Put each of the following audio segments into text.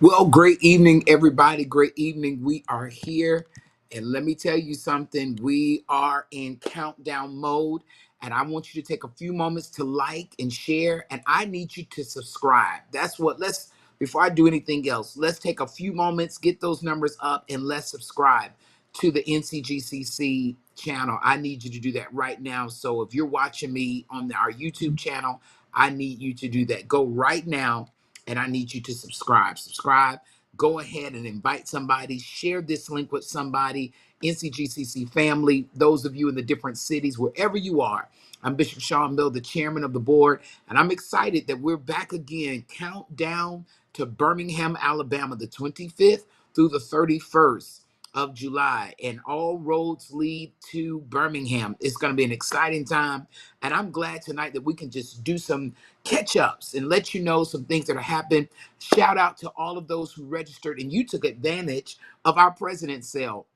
Well, great evening, everybody. Great evening. We are here. And let me tell you something. We are in countdown mode. And I want you to take a few moments to like and share. And I need you to subscribe. Before I do anything else, let's take a few moments, get those numbers up, and let's subscribe to the NCGCC channel. I need you to do that right now. So if you're watching me on our YouTube channel, I need you to do that. Go right now and I need you to subscribe. Subscribe. Go ahead and invite somebody. Share this link with somebody. NCGCC family, those of you in the different cities, wherever you are. I'm Bishop Sean Mill, the chairman of the board, and I'm excited that we're back again. Countdown to Birmingham, Alabama, the 25th through the 31st of July, and all roads lead to Birmingham. It's going to be an exciting time, and I'm glad tonight that we can just do some catch ups and let you know some things that are happening. Shout out to all of those who registered and you took advantage of our president's sale.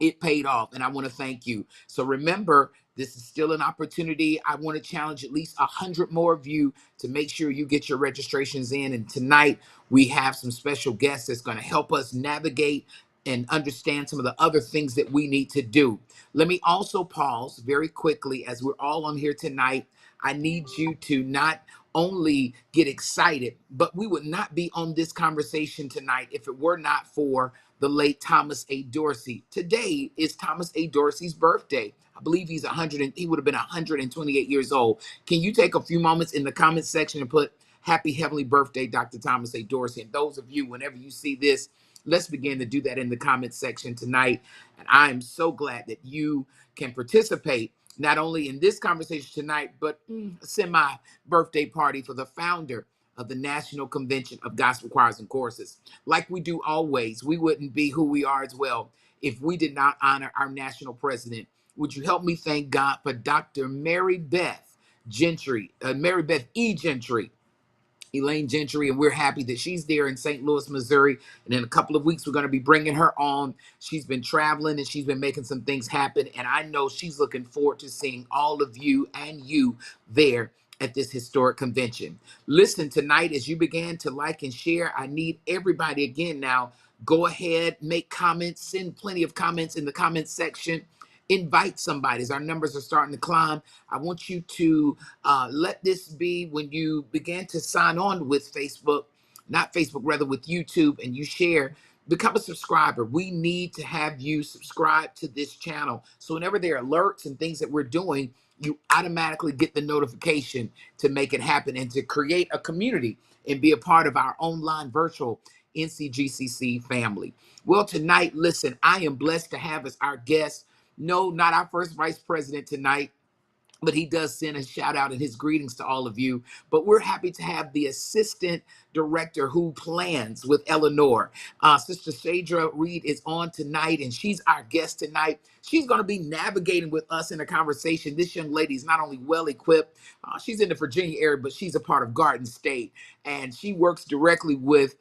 It paid off, and I want to thank you. So remember, this is still an opportunity. I want to challenge at least 100 more of you to make sure you get your registrations in. And tonight we have some special guests that's going to help us navigate and understand some of the other things that we need to do. Let me also pause very quickly as we're all on here tonight. I need you to not only get excited, but we would not be on this conversation tonight if it were not for the late Thomas A. Dorsey. Today is Thomas A. Dorsey's birthday. I believe he would have been 128 years old. Can you take a few moments in the comment section and put happy heavenly birthday, Dr. Thomas A. Dorsey? And those of you, whenever you see this, let's begin to do that in the comment section tonight. And I am so glad that you can participate not only in this conversation tonight, but semi birthday party for the founder of the National Convention of Gospel Choirs and Choruses. Like we do always, we wouldn't be who we are as well if we did not honor our national president. Would you help me thank God for Dr. Mary Beth E. Gentry, Elaine Gentry, and we're happy that she's there in St. Louis, Missouri. And in a couple of weeks, we're going to be bringing her on. She's been traveling and she's been making some things happen. And I know she's looking forward to seeing all of you and you there at this historic convention. Listen, tonight, as you began to like and share, I need everybody again now. Go ahead, make comments, send plenty of comments in the comments section. Invite somebody as our numbers are starting to climb. I want you to let this be when you begin to sign on with Facebook, not Facebook, rather with YouTube, and you share, become a subscriber. We need to have you subscribe to this channel. So whenever there are alerts and things that we're doing, you automatically get the notification to make it happen and to create a community and be a part of our online virtual NCGCC family. Well, tonight, listen, I am blessed to have as our guest, no, not our first vice president tonight, but he does send a shout out and his greetings to all of you. But we're happy to have the assistant director who plans with Eleanor. Sister Shadra Reed is on tonight, and she's our guest tonight. She's going to be navigating with us in a conversation. This young lady is not only well equipped, she's in the Virginia area, but she's a part of Garden State, and she works directly with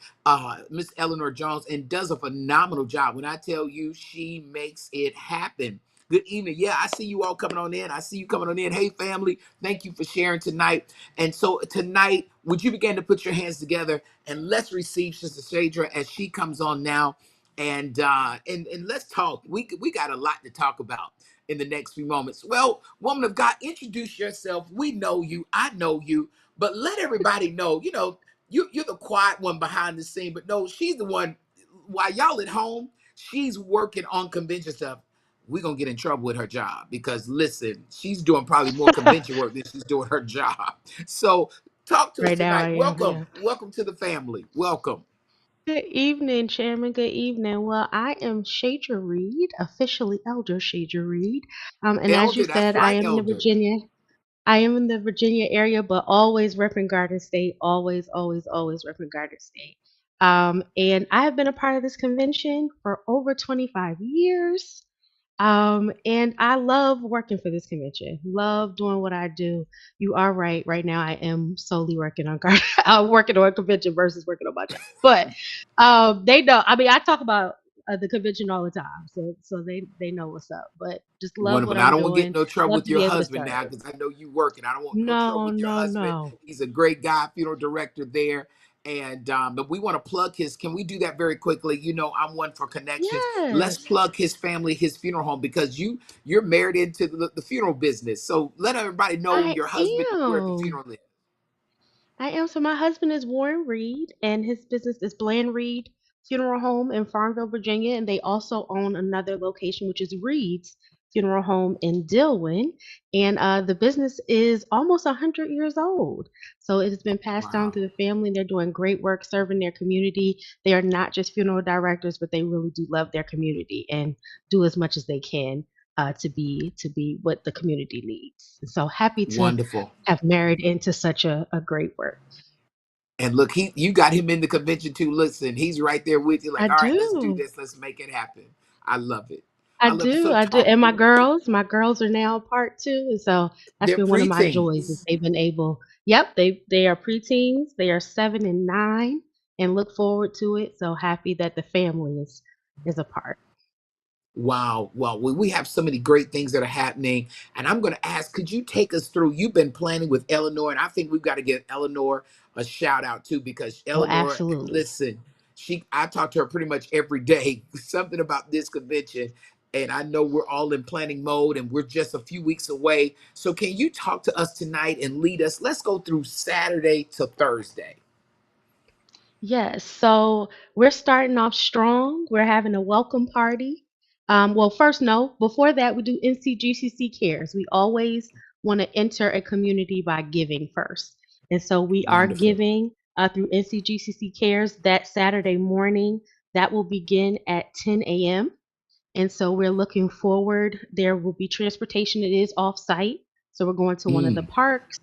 Miss Eleanor Jones and does a phenomenal job. When I tell you, she makes it happen. Good evening. Yeah, I see you all coming on in. I see you coming on in. Hey, family, thank you for sharing tonight. And so tonight, would you begin to put your hands together and let's receive Sister Shadra as she comes on now, and let's talk. We got a lot to talk about in the next few moments. Well, woman of God, introduce yourself. We know you. I know you, but let everybody know. You're the quiet one behind the scene, but no, she's the one. While y'all at home, she's working on convention stuff. We're gonna get in trouble with her job because listen, she's doing probably more convention work than she's doing her job. So talk to us Right now, I tonight. am. Welcome. Yeah. Welcome to the family. Welcome. Good evening, Chairman. Good evening. Well, I am Shaja Reed, officially Elder Shaja Reed. And as you Elder, that's said, I right, am in the Elder. Virginia. I am in the Virginia area, but always repping Garden State. Always, always, always repping Garden State. And I have been a part of this convention for over 25 years. And I love working for this convention. Love doing what I do. You are right. Right now, I am solely working on working on a convention versus working on my job. But they know. I mean, I talk about the convention all the time, so they know what's up. But just love what But I I'm don't want to get doing. no trouble Love with to your be able to husband serve. now because I know you working. I don't want no trouble No, with your no, husband. no. He's a great guy, funeral director there. And but we want to plug his. Can we do that very quickly? You know, I'm one for connections. Let's Yes, plug his family, his funeral home, because you're married into the funeral business. So let everybody know I your husband and where the am. funeral is. I am. So my husband is Warren Reed, and his business is Bland Reed Funeral Home in Farmville, Virginia, and they also own another location, which is Reed's Funeral Home in Dillwyn. And the business is almost 100 years old. So it has been passed down Wow, through the family. They're doing great work serving their community. They are not just funeral directors, but they really do love their community and do as much as they can to be what the community needs. So happy to wonderful. have married into such a great work. And look, you got him in the convention too. Listen, he's right there with you. I Like, all right, let's do do. this. Let's make it happen. I love it. I I love it. do. So I do. talk. And my girls are now a part too. And so that's They're been one of my joys is preteens. they've been able, yep, they are preteens. They are 7 and 9 and look forward to it. So happy that the family is a part. Wow. Well, we have so many great things that are happening. And I'm going to ask, could you take us through? You've been planning with Eleanor, and I think we've got to give Eleanor a shout out too, because Oh, Eleanor, absolutely. listen, I talk to her pretty much every day, something about this convention. And I know we're all in planning mode and we're just a few weeks away. So can you talk to us tonight and lead us? Let's go through Saturday to Thursday. Yes, so we're starting off strong. We're having a welcome party. Well, first, no, before that, we do NCGCC Cares. We always want to enter a community by giving first. And so we are Wonderful. giving through NCGCC Cares that Saturday morning. That will begin at 10 a.m. And so we're looking forward. There will be transportation. It is off site. So we're going to one of the Mm, parks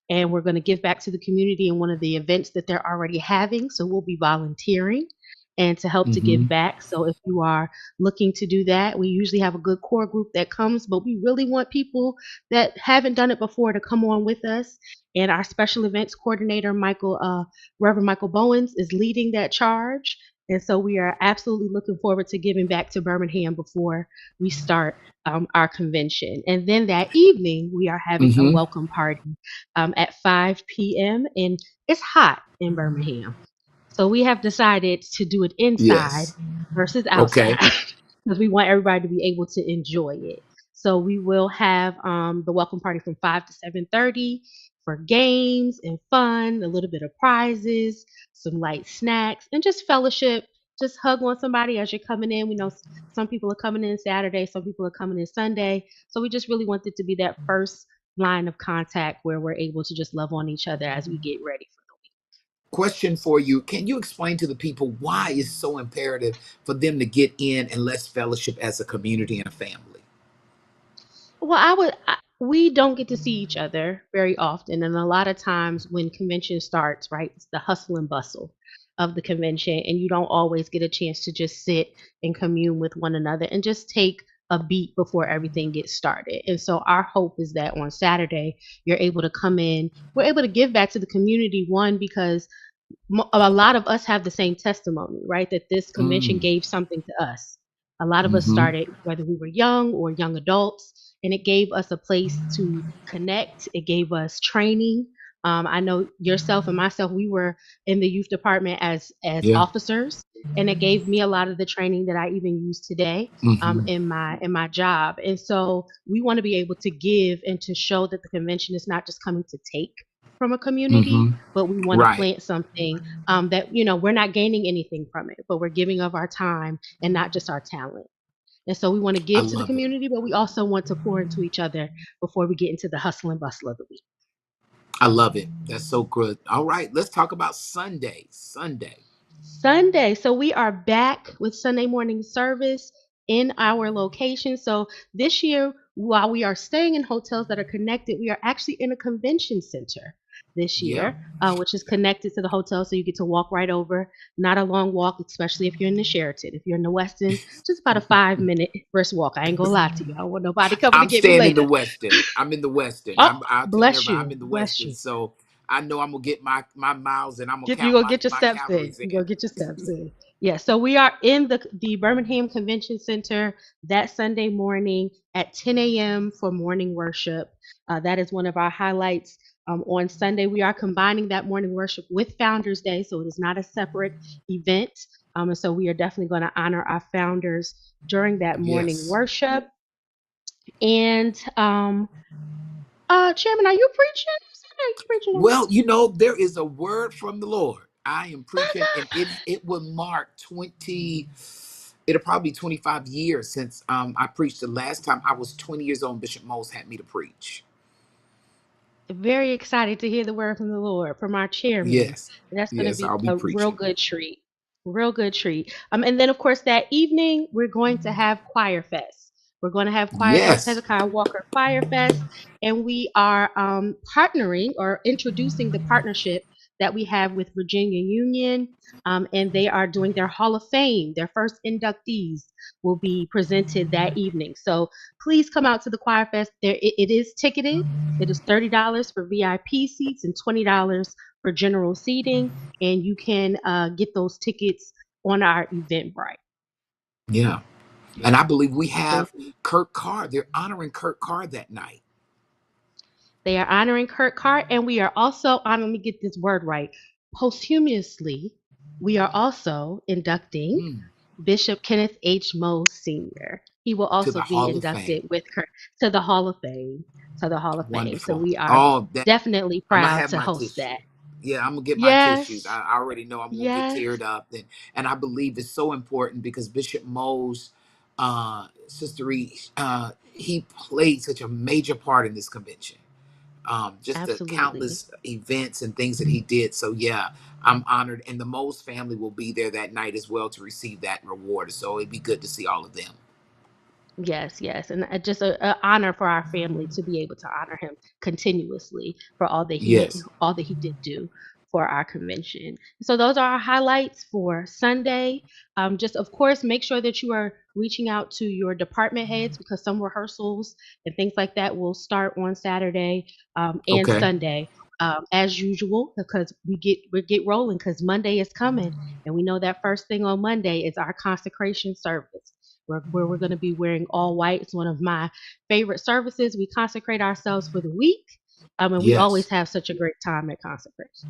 and we're going to give back to the community in one of the events that they're already having. So we'll be volunteering and to help to hmm give back. So if you are looking to do that, we usually have a good core group that comes, but we really want people that haven't done it before to come on with us. And our special events coordinator, Reverend Michael Bowens, is leading that charge. And so we are absolutely looking forward to giving back to Birmingham before we start our convention. And then that evening, we are having a hmm welcome party at 5 p.m. And it's hot in Birmingham. So we have decided to do it inside Yes. versus Okay. outside because we want everybody to be able to enjoy it. So we will have the welcome party from 5 to 7:30 for games and fun, a little bit of prizes, some light snacks, and just fellowship. Just hug on somebody as you're coming in. We know some people are coming in Saturday, some people are coming in Sunday. So we just really want it to be that first line of contact where we're able to just love on each other as we get ready for the week. Question for you. Can you explain to the people why it's so imperative for them to get in and let's fellowship as a community and a family? Well, we don't get to see each other very often. And a lot of times when convention starts, right, it's the hustle and bustle of the convention. And you don't always get a chance to just sit and commune with one another and just take a beat before everything gets started. And so our hope is that on Saturday, you're able to come in. We're able to give back to the community, one, because a lot of us have the same testimony, right? That this convention Mm. gave something to us. A lot of us hmm started whether we were young or young adults, and it gave us a place to connect. It gave us training. I know yourself and myself, we were in the youth department as Yeah. officers, and it gave me a lot of the training that I even use today hmm in my job. And so we want to be able to give and to show that the convention is not just coming to take from a community, hmm but we want to Right. plant something that we're not gaining anything from it, but we're giving of our time and not just our talent. And so we want to I give to the love it. community, but we also want to pour into each other before we get into the hustle and bustle of the week. I love it. That's so good. All right. Let's talk about Sunday. Sunday. Sunday. So we are back with Sunday morning service in our location. So this year, while we are staying in hotels that are connected, we are actually in a convention center this Yeah. year, which is connected to the hotel. So you get to walk right over. Not a long walk, especially if you're in the Sheraton. If you're in the Westin, just about a 5 minute brisk walk. I ain't gonna lie to you. I don't want nobody coming to I'm get me staying in the later. Westin. I'm in the Westin. Oh, I'll tell bless everybody I'm you. in the Bless Westin. you. So I know I'm gonna get my miles and I'm gonna You count gonna my get your my steps in. calories You in. gonna get your steps in. Yeah. So we are in the Birmingham Convention Center that Sunday morning at 10 a.m. for morning worship. That is one of our highlights. On Sunday, we are combining that morning worship with Founders Day, so it is not a separate event. And so we are definitely going to honor our founders during that morning Yes. worship. And Chairman, are you preaching? Are you preaching on Well, there is a word from the Lord. I am preaching, and it will mark 20. It'll probably be 25 years since I preached. The last time I was 20 years old, Bishop Mose had me to preach. Very excited to hear the word from the Lord from our chairman. Yes. That's going to Yes, be I'll be a real preaching. good treat. Real good treat. And then of course that evening we're going to have Choir Fest. We're going to have Choir Yes. Hezekiah Walker Choir Fest, and we are partnering or introducing the partnership that we have with Virginia Union, and they are doing their Hall of Fame. Their first inductees will be presented that evening. So please come out to the Choir Fest. It is ticketed. It is $30 for VIP seats and $20 for general seating, and you can get those tickets on our Eventbrite. Yeah. And I believe we So have Kurt Carr. They're honoring Kurt Carr that night. they are honoring Kurt Carr, and we are also let me get this word right. Posthumously, we are also inducting Mm, Bishop Kenneth H. Mose Sr. He will to also the be Hall of Fame. inducted with Kurt to the Hall of Fame. To the Hall of Fame. So Wonderful. we are Oh, that definitely I'm gonna proud have to my host tissue. that. Yeah, I'm gonna get my tissues. Yes, I already know I'm gonna get yes, teared up, and I believe it's so important because Bishop Mose, Sister Reed, he played such a major part in this convention. Just the absolutely. countless events and things that he did. So yeah, I'm honored, and the Mose family will be there that night as well to receive that reward. So it'd be good to see all of them. Yes, yes, and just a honor for our family to be able to honor him continuously for Yes. all that he did do for our convention. So those are our highlights for Sunday. Just of course, make sure that you are reaching out to your department heads because some rehearsals and things like that will start on Saturday and Okay. Sunday. As usual, because we get rolling because Monday is coming, and we know that first thing on Monday is our consecration service where we're going to be wearing all white. It's one of my favorite services. We consecrate ourselves for the week, and we always Yes. have such a great time at consecration.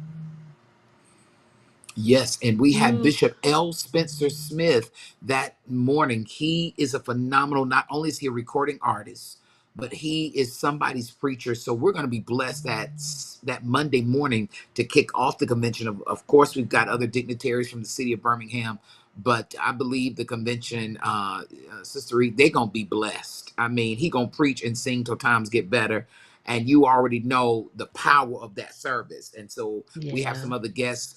Yes, and we had Mm, Bishop L. Spencer Smith that morning. He is a phenomenal, not only is he a recording artist, but he is somebody's preacher. So we're going to be blessed that Monday morning to kick off the convention. Of course, we've got other dignitaries from the city of Birmingham, but I believe the convention, Sister Reed, they're going to be blessed. I mean, he going to preach and sing till times get better. And you already know the power of that service. And so we have some yeah. other guests.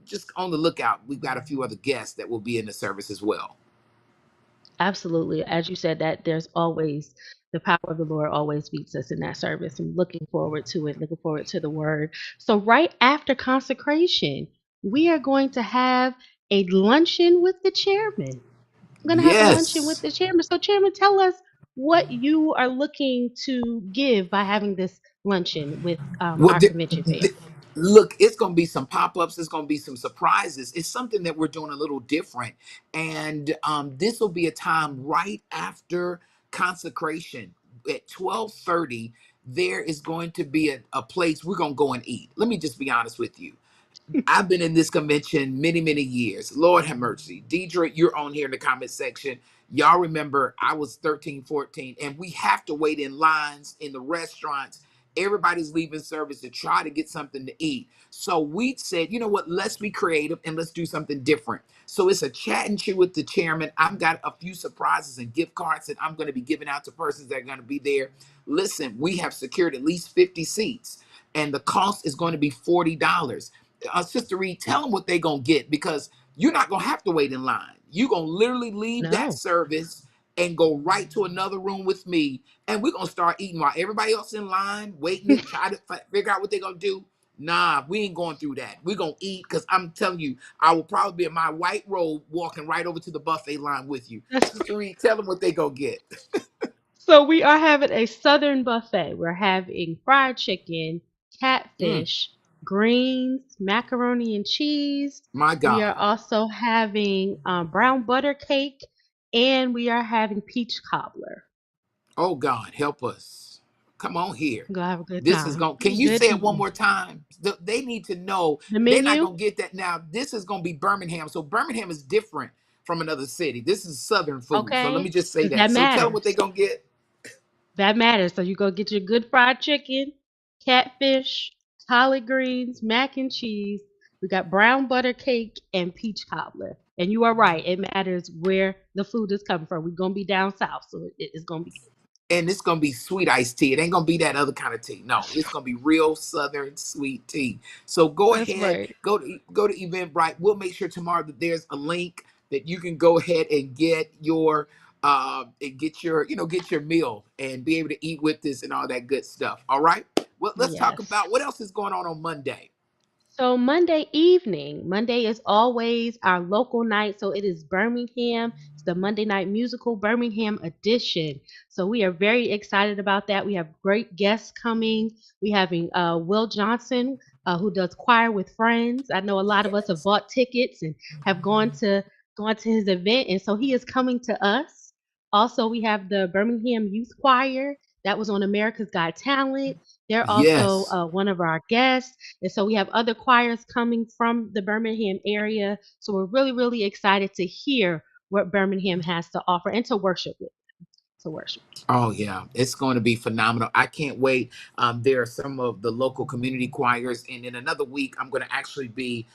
Just on the lookout. We've got a few other guests that will be in the service as well. Absolutely. As you said, that there's always the power of the Lord always meets us in that service. I'm looking forward to it, looking forward to the word. So, right after consecration, we are going to have a luncheon with the chairman. I'm going to have a luncheon with Yes. the chairman. So, Chairman, tell us what you are looking to give by having this luncheon with Well, our convention family. look, it's going to be some pop-ups. It's going to be some surprises. It's something that we're doing a little different, and this will be a time right after consecration at 12:30. There is going to be a place we're going to go and eat. Let me just be honest with you. I've been in this convention many, many years. Lord have mercy. Deidre, you're on here in the comment section. Y'all remember I was 13, 14, and we have to wait in lines in the restaurants. Everybody's leaving service to try to get something to eat. So we said, you know what, let's be creative and let's do something different. So it's a chat and chew with the chairman. I've got a few surprises and gift cards that I'm going to be giving out to persons that are going to be there. Listen, we have secured at least 50 seats, and the cost is going to be $40. Sister Reed, tell them what they're going to get because you're not going to have to wait in line. You're going to literally leave that No. service and go right to another room with me. And we're going to start eating while everybody else in line, waiting to try to figure out what they're going to do. Nah, we ain't going through that. We're going to eat because I'm telling you, I will probably be in my white robe walking right over to the buffet line with you. That's Sister Reed, tell them what they going to get. So we are having a southern buffet. We're having fried chicken, Mm, catfish, greens, macaroni and cheese. my We are God. also having brown butter cake, and we are having peach cobbler. Oh, God, help us. Come on here. We're gonna have a good This is time. going, can you Good say it one eating. more time? They need to know The they're not menu? going to get that. Now, this is going to be Birmingham. So Birmingham is different from another city. This is Southern food. So let me Okay. just say Because that. that So tell them what they're matters. going to get. That matters. So you go get your good fried chicken, catfish, collard greens, mac and cheese. We got brown butter cake and peach cobbler. And you are right. It matters where the food is coming from. We're gonna be down south, so it's gonna be And it's gonna be sweet iced tea. It ain't gonna be that other kind of tea. No, it's gonna be real Southern sweet tea. So go good. That's ahead, right. go to Eventbrite. We'll make sure tomorrow that there's a link that you can go ahead and get your get your meal and be able to eat with this and all that good stuff. All right. Well, let's talk Yes. about what else is going on Monday. So Monday evening, Monday is always our local night. So it is Birmingham. It's the Monday Night Musical Birmingham edition. So we are very excited about that. We have great guests coming. We having Will Johnson, who does choir with friends. I know a lot of us have Yes. bought tickets and have gone to his event, and so he is coming to us. Also, we have the Birmingham Youth Choir that was on America's Got Talent. They're also Yes. one of our guests. And so we have other choirs coming from the Birmingham area. So we're really, really excited to hear what Birmingham has to offer and to worship with, to worship. Oh yeah, it's going to be phenomenal. I can't wait. There are some of the local community choirs, and in another week, I'm going to actually be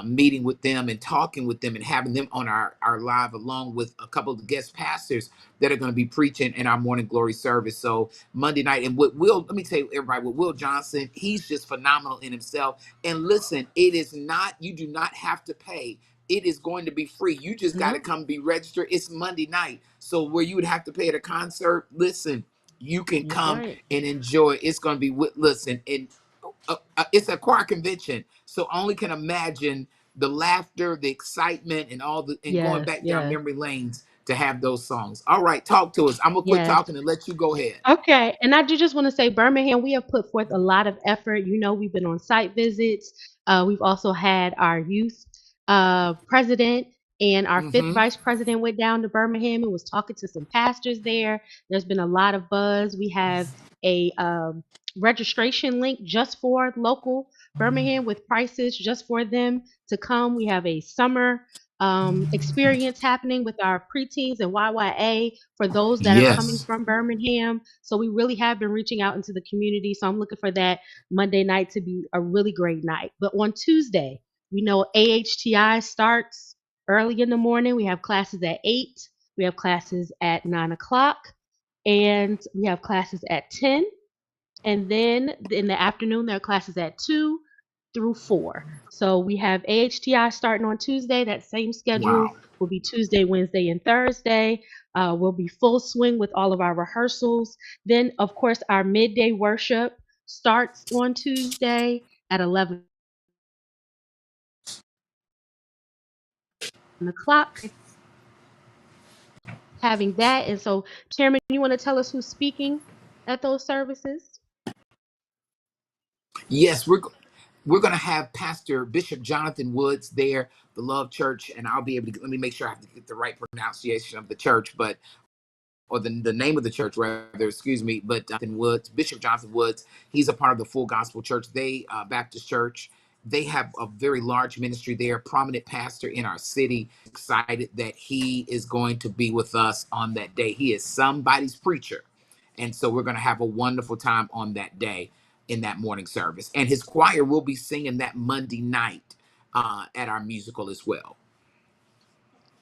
meeting with them and talking with them and having them on our live, along with a couple of the guest pastors that are going to be preaching in our morning glory service. So Monday night, and with Will, let me tell you, everybody, with Will Johnson, he's just phenomenal in himself. And listen, it is not, you do not have to pay. It is going to be free. You just got to No, come be registered. It's Monday night. So where you would have to pay at a concert, listen, you can that's come right. and enjoy. It's going to be listen, and it's a choir convention. So I only can imagine the laughter, the excitement, and all the and going Yes, back down yes, memory lanes to have those songs. All right, talk to us. I'm gonna quit yes. talking and let you go ahead. Okay, and I do just want to say, Birmingham, we have put forth a lot of effort. You know, we've been on site visits. We've also had our youth president and our fifth Mm-hmm. vice president went down to Birmingham and was talking to some pastors there. There's been a lot of buzz. We have a registration link just for local Birmingham with prices just for them to come. We have a summer experience happening with our preteens and YYA for those that are coming Yes. from Birmingham. So we really have been reaching out into the community. So I'm looking for that Monday night to be a really great night. But on Tuesday, we know AHTI starts early in the morning. We have classes at 8, we have classes at 9 o'clock, and we have classes at 10. And then in the afternoon, there are classes at 2 through 4. So we have AHTI starting on Tuesday. That same schedule Wow. will be Tuesday, Wednesday, and Thursday. We'll be full swing with all of our rehearsals. Then, of course, our midday worship starts on Tuesday at 11 o'clock. Having that. And so, Chairman, you want to tell us who's speaking at those services? Yes, we're going to have Pastor Bishop Jonathan Woods there, the Love Church, and I'll be able to let me make sure I have to get the right pronunciation of the church, but or the name of the church rather, excuse me, but Jonathan Woods, Bishop Jonathan Woods, he's a part of the Full Gospel Church. They Baptist Church. They have a very large ministry there, prominent pastor in our city. Excited that he is going to be with us on that day. He is somebody's preacher. And so we're going to have a wonderful time on that day in that morning service. And his choir will be singing that Monday night at our musical as well.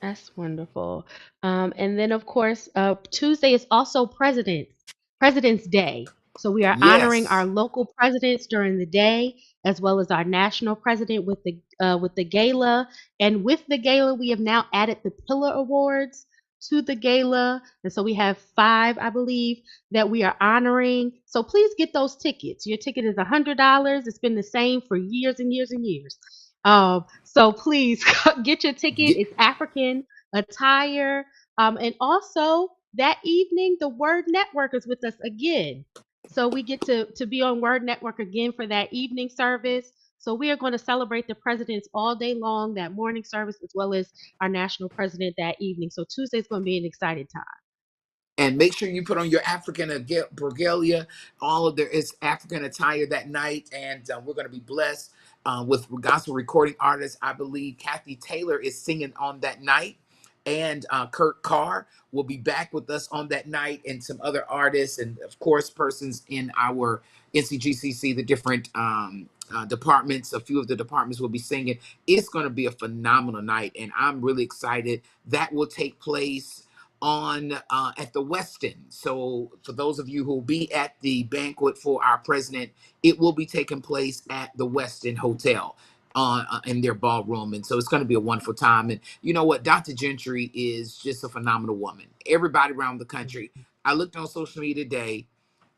That's wonderful. And then, of course, Tuesday is also President's Day. So we are honoring our Yes. local presidents during the day, as well as our national president with the gala. And with the gala, we have now added the Pillar Awards to the gala, and so we have 5, I believe, that we are honoring. So please get those tickets. Your ticket is $100. It's been the same for years and years and years. So please get your ticket. Get, It's African attire. And also that evening, the Word Network is with us again. So we get to be on Word Network again for that evening service. So we are going to celebrate the presidents all day long, that morning service, as well as our national president that evening. So Tuesday is going to be an exciting time. And make sure you put on your African regalia. All of there is African attire that night, and we're going to be blessed with gospel recording artists. I believe Kathy Taylor is singing on that night, and Kurt Carr will be back with us on that night, and some other artists, and of course, persons in our NCGCC, the different departments. A few of the departments will be singing. It's going to be a phenomenal night, and I'm really excited. That will take place on at the Westin. So for those of you who will be at the banquet for our president, it will be taking place at the Westin Hotel in their ballroom, and so it's going to be a wonderful time. And you know what, Dr. Gentry is just a phenomenal woman. Everybody around the country. I looked on social media today.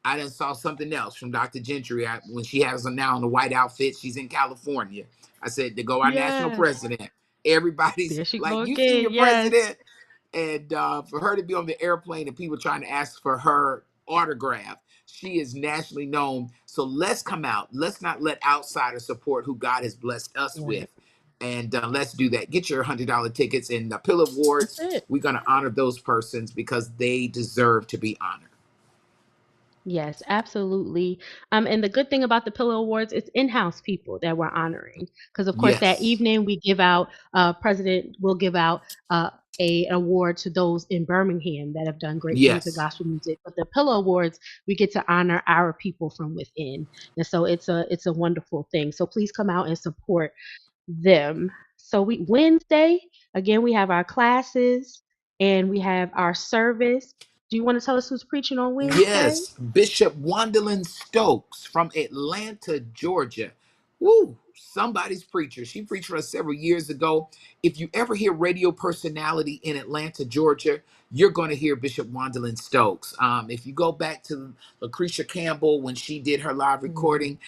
I done saw something else from Dr. Gentry when she has her now in the white outfit. She's in California. I said, to go our national Yes. president. Everybody's There she like, go you see again. your Yes. president? And for her to be on the airplane and people trying to ask for her autograph, she is nationally known. So let's come out. Let's not let outsiders support who God has blessed us with. Right. And let's do that. Get your $100 tickets and the Pill That's Awards. it. We're going to honor those persons because they deserve to be honored. Yes, absolutely. And the good thing about the Pillow Awards, it's in-house people that we're honoring. Because of course, that Yes. evening we give out, President will give out a award to those in Birmingham that have done great things with Yes. gospel music. But the Pillow Awards, we get to honor our people from within, and so it's a wonderful thing. So please come out and support them. So we Wednesday again we have our classes and we have our service. Do you want to tell us who's preaching on Wednesday? Yes, Bishop Wandolyn Stokes from Atlanta, Georgia. Woo, somebody's preacher. She preached for us several years ago. If you ever hear radio personality in Atlanta, Georgia, you're going to hear Bishop Wandolyn Stokes. If you go back to Lucretia Campbell when she did her live Mm. recording,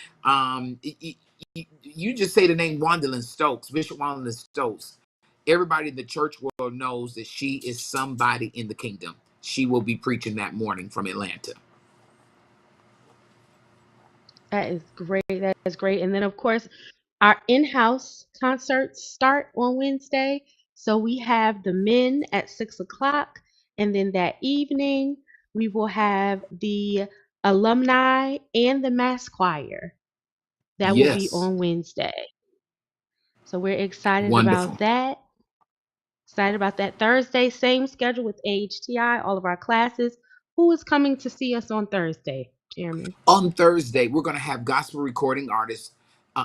you just say the name Wandolyn Stokes, Bishop Wandolyn Stokes. Everybody in the church world knows that she is somebody in the kingdom. She will be preaching that morning from Atlanta. That is great. That is great. And then, of course, our in house concerts start on Wednesday. So we have the men at 6 o'clock. And then that evening, we will have the alumni and the mass choir. That will be Yes, on Wednesday. So we're excited about wonderful. that. Excited about that. Thursday, same schedule with AHTI, all of our classes. Who is coming to see us on Thursday, Chairman? On Thursday, we're going to have gospel recording artist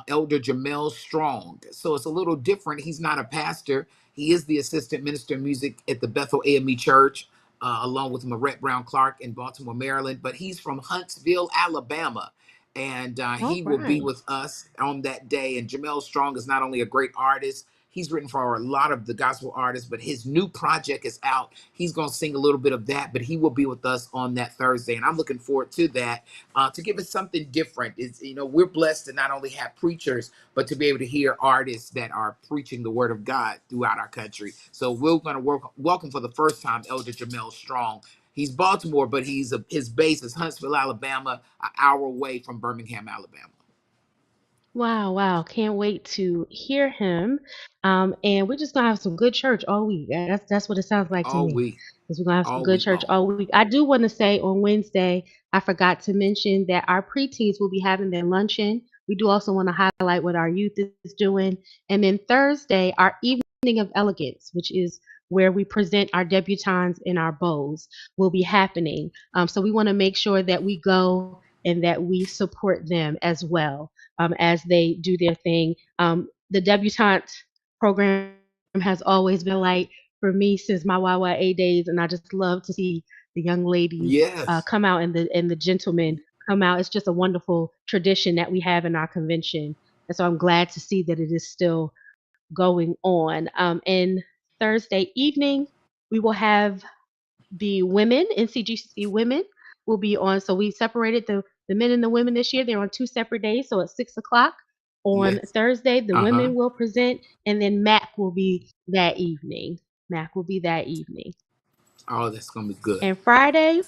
Elder Jamel Strong. So it's a little different. He's not a pastor. He is the assistant minister of music at the Bethel AME Church, along with Marette Brown Clark in Baltimore, Maryland. But he's from Huntsville, Alabama. And All he will be right. with us on that day. And Jamel Strong is not only a great artist, he's written for a lot of the gospel artists, but his new project is out. He's going to sing a little bit of that, but he will be with us on that Thursday. And I'm looking forward to that to give us something different. Is we're blessed to not only have preachers, but to be able to hear artists that are preaching the word of God throughout our country. So we're going to welcome for the first time Elder Jamel Strong. He's Baltimore, but his base is Huntsville, Alabama, an hour away from Birmingham, Alabama. Wow, wow. Can't wait to hear him. And we're just gonna have some good church all week. That's what it sounds like to All me. week, Because we're gonna have some all good week church long. all week. I do want to say on Wednesday, I forgot to mention that our preteens will be having their luncheon. We do also want to highlight what our youth is doing. And then Thursday, our evening of elegance, which is where we present our debutantes and our bows, will be happening. So we want to make sure that we go and that we support them as well as they do their thing. The debutante program has always been like for me since my YYA days, and I just love to see the young ladies Yes, come out and the gentlemen come out. It's just a wonderful tradition that we have in our convention, and so I'm glad to see that it is still going on. And Thursday evening, we will have the women, NCGCC women, will be on. So we separated the men and the women this year. They're on two separate days. So at 6 o'clock on yes. Thursday, the Uh-huh. women will present, and then Mac will be that evening. Mac will be that evening. Oh, that's gonna be good. And Friday,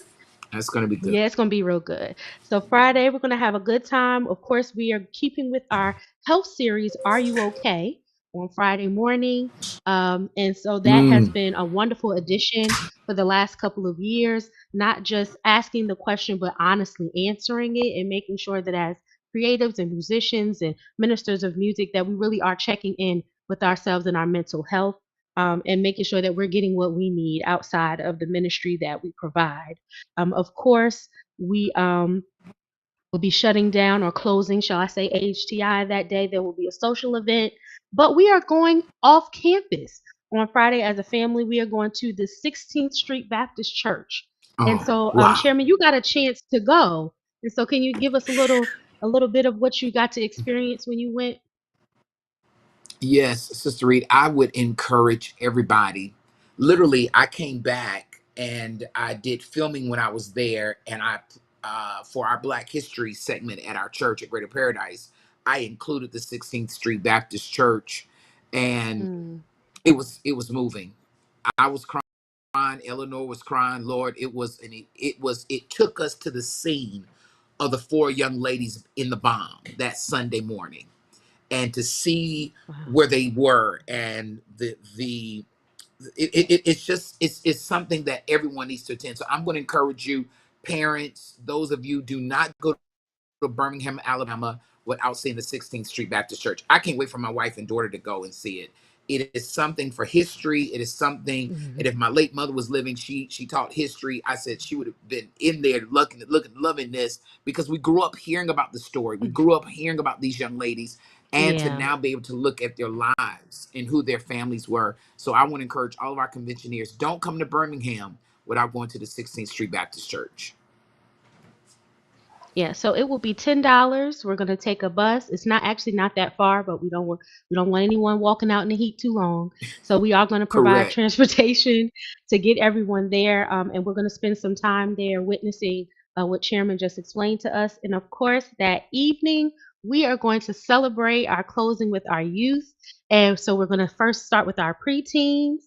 That's gonna be good. yeah, it's gonna be real good. So Friday, we're gonna have a good time. Of course, we are keeping with our health series. Are you okay? on Friday morning. And so that has Mm. been a wonderful addition for the last couple of years, not just asking the question, but honestly answering it and making sure that as creatives and musicians and ministers of music, that we really are checking in with ourselves and our mental health, and making sure that we're getting what we need outside of the ministry that we provide. Of course, we will be shutting down or closing, shall I say, AHTI that day. There will be a social event, but we are going off campus on Friday as a family. We are going to the 16th Street Baptist Church, and Oh, so, wow. Chairman, you got a chance to go, and so can you give us a little bit of what you got to experience when you went? Yes, Sister Reed, I would encourage everybody. Literally, I came back and I did filming when I was there, and for our Black History segment at our church at Greater Paradise, I included the 16th Street Baptist Church, and Mm, it was moving. I was crying. Eleanor was crying. Lord, it took us to the scene of the four young ladies in the bomb that Sunday morning, and to see wow. where they were, and it's something that everyone needs to attend. So I'm going to encourage you, parents, those of you, do not go to Birmingham, Alabama, without seeing the 16th Street Baptist Church. I can't wait for my wife and daughter to go and see it. It is something for history. It is something, and Mhm. if my late mother was living, she taught history. I said she would have been in there looking, loving this, because we grew up hearing about the story. We grew up hearing about these young ladies, and to Yeah. now be able to look at their lives and who their families were. So I want to encourage all of our conventioneers: don't come to Birmingham without going to the 16th Street Baptist Church. Yeah, so it will be $10. We're gonna take a bus. It's not actually not that far, but we don't want anyone walking out in the heat too long. So we are gonna provide Correct. transportation to get everyone there, and we're gonna spend some time there witnessing what Chairman just explained to us. And of course, that evening we are going to celebrate our closing with our youth. And so we're gonna first start with our preteens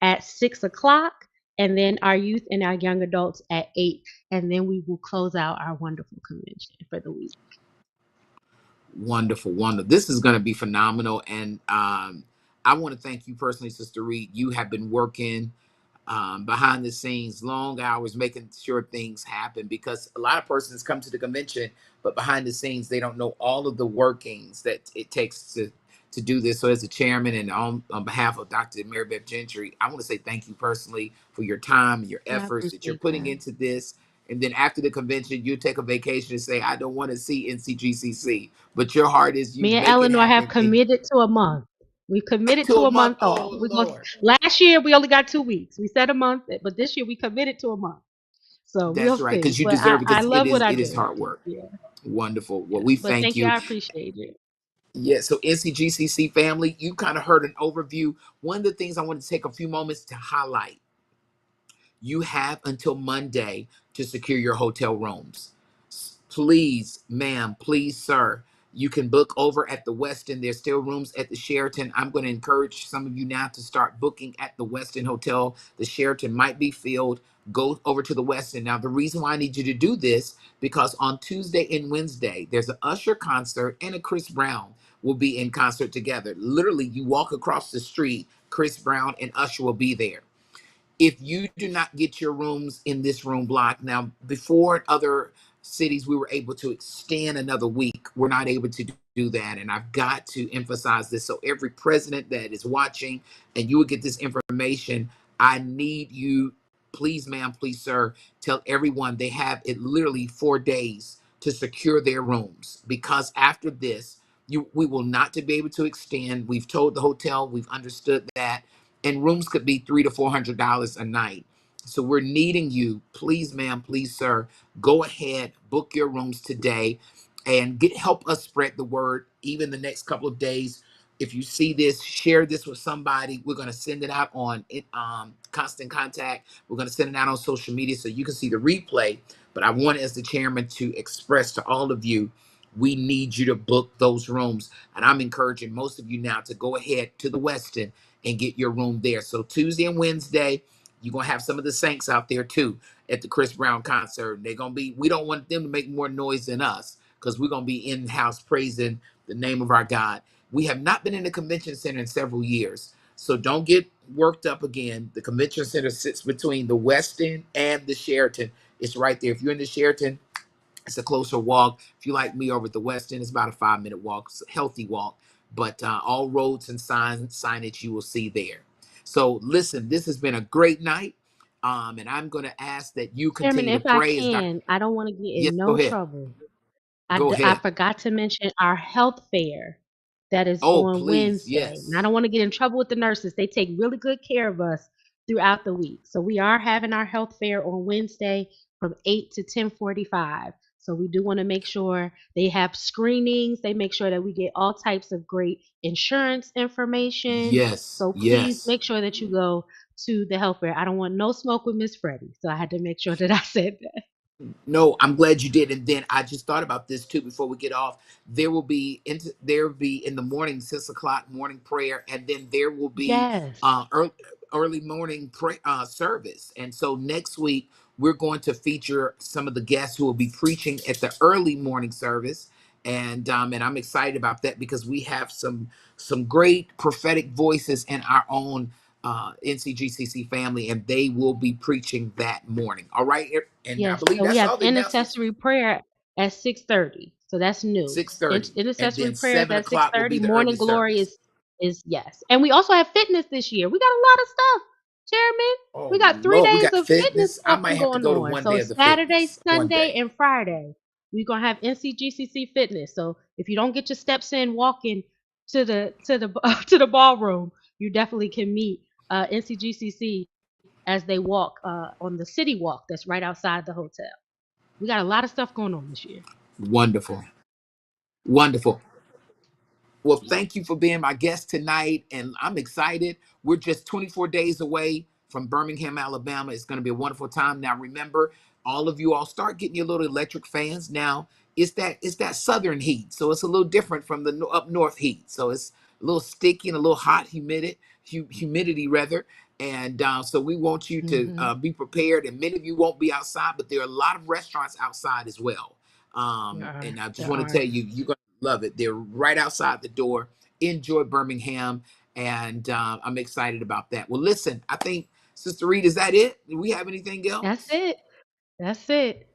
at 6 o'clock, and then our youth and our young adults at 8, and then we will close out our wonderful convention for the week. Wonderful, wonderful. This is going to be phenomenal. And I want to thank you personally, Sister Reed. You have been working behind the scenes, long hours, making sure things happen, because a lot of persons come to the convention, but behind the scenes, they don't know all of the workings that it takes to do this. So, as a chairman and on behalf of Dr. Mary Beth Gentry, I want to say thank you personally for your time and your I efforts that you're appreciate putting that. into this. And then after the convention, you take a vacation and say, I don't want to see NCGCC, but your heart is you Me and make it Eleanor have happen, and committed to a month. We've committed to to a a month. month off. Oh We're going Lord. last year we only got 2 weeks. We said a month, but this year we committed to a month. So we'll That's right, see. because you But deserve it, I because it love what is I it is do. hard work. Yeah. Wonderful. Well, Yeah. we But thank thank you. you. I appreciate it. Yeah, so NCGCC family, you kind of heard an overview. One of the things I want to take a few moments to highlight: you have until Monday to secure your hotel rooms. Please, ma'am, please, sir, you can book over at the Westin. There's still rooms at the Sheraton. I'm going to encourage some of you now to start booking at the Westin Hotel. The Sheraton might be filled. Go over to the Westin. Now, the reason why I need you to do this, because on Tuesday and Wednesday, there's an Usher concert and a Chris Brown will be in concert together. Literally, you walk across the street, Chris Brown and Usher will be there. If you do not get your rooms in this room block, now before in other cities we were able to extend another week, we're not able to do that. And I've got to emphasize this, so every president that is watching and you will get this information, I need you, please ma'am, please sir, tell everyone they have it literally 4 days to secure their rooms, because after this we will not to be able to extend. We've told the hotel, we've understood that, and rooms could be $300 to $400 a night. So we're needing you, please, ma'am, please, sir. Go ahead, book your rooms today, and help us spread the word. Even the next couple of days, if you see this, share this with somebody. We're gonna send it out on Constant Contact. We're gonna send it out on social media so you can see the replay. But I want, as the chairman, to express to all of you, we need you to book those rooms. And I'm encouraging most of you now to go ahead to the Westin and get your room there. So Tuesday and Wednesday, you're gonna have some of the Saints out there too at the Chris Brown concert. They're gonna be, we don't want them to make more noise than us, because we're gonna be in house praising the name of our God. We have not been in the convention center in several years. So don't get worked up again. The convention center sits between the Westin and the Sheraton. It's right there. If you're in the Sheraton, it's a closer walk. If you like me over at the Westin, it's about a 5 minute walk. It's a healthy walk, but all roads and signage you will see there. So listen, this has been a great night. And I'm going to ask that you Chairman, continue to if I pray as Dr. can, I don't want to get Yes, in go no ahead. trouble. Go I ahead. forgot to mention our health fair that is Oh, on please. Wednesday. And I Yes. don't want to get in trouble with the nurses. They take really good care of us throughout the week. So we are having our health fair on Wednesday from 8 to 10:45. So we do want to make sure they have screenings. They make sure that we get all types of great insurance information. Yes. So please Yes. make sure that you go to the health fair. I don't want no smoke with Miss Freddie. So I had to make sure that I said that. No, I'm glad you did. And then I just thought about this too before we get off. There will be in the morning 6 o'clock morning prayer, and then there will be Yes. early morning service. And so next week we're going to feature some of the guests who will be preaching at the early morning service. And I'm excited about that because we have some great prophetic voices in our own NCGCC family, and they will be preaching that morning. All right, and I Yes, believe and we that's have all the announcements. intercessory prayer at 6:30. So that's new. 6:30, and Intercessory then prayers seven at o'clock will be 6:30. the early Morning glory service. is yes. And we also have fitness this year. We got a lot of stuff, Chairman. We Oh got three Lord, we days got of fitness fitness. I stuff might have to going go to on. one So day of the Saturday, fitness one Sunday, day. and Friday, we're gonna have NCGCC fitness. So if you don't get your steps in walking to the to the ballroom, you definitely can meet NCGCC as they walk on the city walk that's right outside the hotel. We got a lot of stuff going on this year. Wonderful, wonderful. Well, Yeah. thank you for being my guest tonight, and I'm excited. We're just 24 days away from Birmingham, Alabama. It's going to be a wonderful time. Now, remember, all of you all start getting your little electric fans. Now, it's that southern heat, so it's a little different from the up north heat. So it's a little sticky and a little hot, humidity rather. And so we want you to Hmm. be prepared. And many of you won't be outside, but there are a lot of restaurants outside as well. There And are. I just There want to tell are. you, you're going to love it. They're right outside the door. Enjoy Birmingham, and I'm excited about that. Well, listen, I think Sister Reed, is that it? Do we have anything That's else? it. That's it.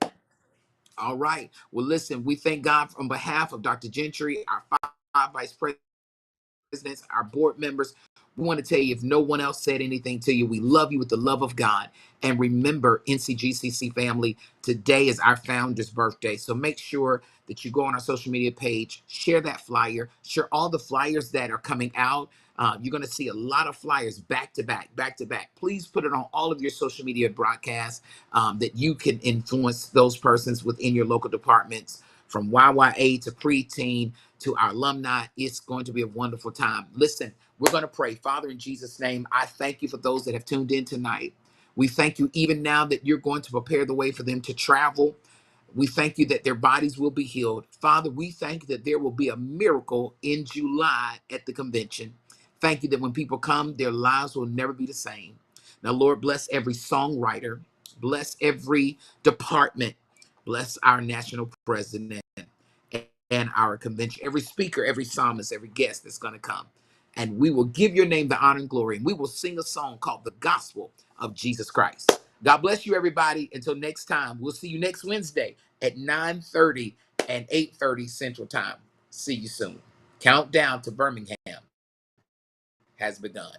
All right. Well, listen, we thank God on behalf of Dr. Gentry, our five vice presidents, our board members. We want to tell you, if no one else said anything to you, we love you with the love of God. And remember, NCGCC family, today is our founder's birthday. So make sure that you go on our social media page, share that flyer, share all the flyers that are coming out. You're going to see a lot of flyers back to back, back to back. Please put it on all of your social media broadcasts that you can influence those persons within your local departments, from YYA to preteen to our alumni. It's going to be a wonderful time. Listen, we're going to pray. Father, in Jesus' name, I thank you for those that have tuned in tonight. We thank you even now that you're going to prepare the way for them to travel. We thank you that their bodies will be healed. Father, we thank you that there will be a miracle in July at the convention. Thank you that when people come, their lives will never be the same. Now, Lord, bless every songwriter, bless every department, bless our national president and our convention, every speaker, every psalmist, every guest that's going to come. And we will give your name the honor and glory. And we will sing a song called The Gospel of Jesus Christ. God bless you, everybody. Until next time, we'll see you next Wednesday at 9:30 and 8:30 Central Time. See you soon. Countdown to Birmingham has begun.